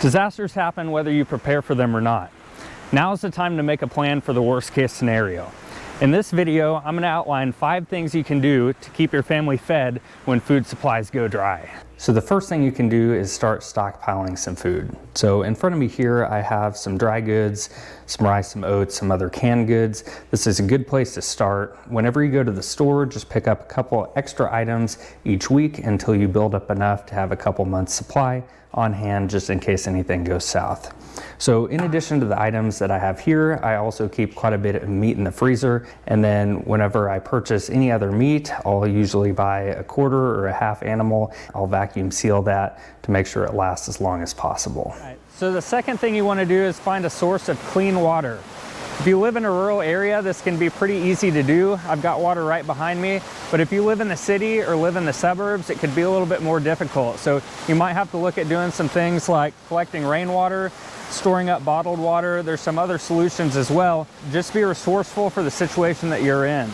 Disasters happen whether you prepare for them or not. Now is the time to make a plan for the worst case scenario. In this video, I'm going to outline 5 things you can do to keep your family fed when food supplies go dry. So the first thing you can do is start stockpiling some food. So in front of me here, I have some dry goods, some rice, some oats, some other canned goods. This is a good place to start. Whenever you go to the store, just pick up a couple extra items each week until you build up enough to have a couple months supply on hand just in case anything goes south. So in addition to the items that I have here, I also keep quite a bit of meat in the freezer, and then whenever I purchase any other meat, I'll usually buy a quarter or a half animal. I'll vacuum seal that to make sure it lasts as long as possible. All right, so the second thing you want to do is find a source of clean water. If you live in a rural area, this can be pretty easy to do. I've got water right behind me, but if you live in the city or live in the suburbs, it could be a little bit more difficult. So you might have to look at doing some things like collecting rainwater, storing up bottled water. There's some other solutions as well. Just be resourceful for the situation that you're in.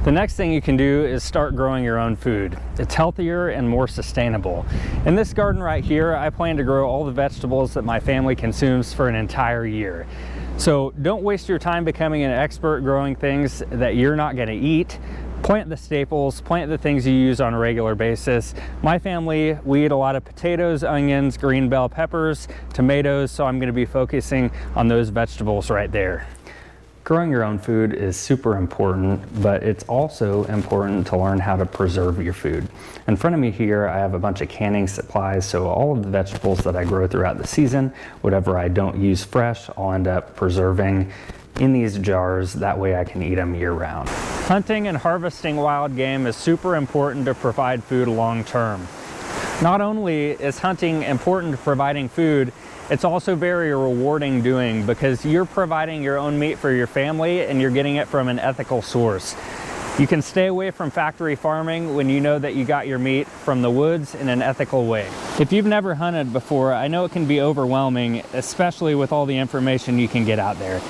The next thing you can do is start growing your own food. It's healthier and more sustainable. In this garden right here, I plan to grow all the vegetables that my family consumes for an entire year. So don't waste your time becoming an expert growing things that you're not going to eat. Plant the staples, plant the things you use on a regular basis. My family, we eat a lot of potatoes, onions, green bell peppers, tomatoes, so I'm going to be focusing on those vegetables right there. Growing your own food is super important, but it's also important to learn how to preserve your food. In front of me here, I have a bunch of canning supplies, so all of the vegetables that I grow throughout the season, whatever I don't use fresh, I'll end up preserving in these jars. That way I can eat them year round. Hunting and harvesting wild game is super important to provide food long term. Not only is hunting important to providing food, it's also very rewarding doing because you're providing your own meat for your family and you're getting it from an ethical source. You can stay away from factory farming when you know that you got your meat from the woods in an ethical way. If you've never hunted before, I know it can be overwhelming, especially with all the information you can get out there.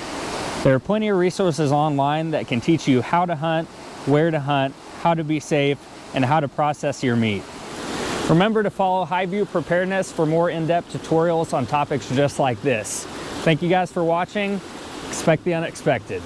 There are plenty of resources online that can teach you how to hunt, where to hunt, how to be safe, and how to process your meat. Remember to follow Highview Preparedness for more in-depth tutorials on topics just like this. Thank you guys for watching. Expect the unexpected.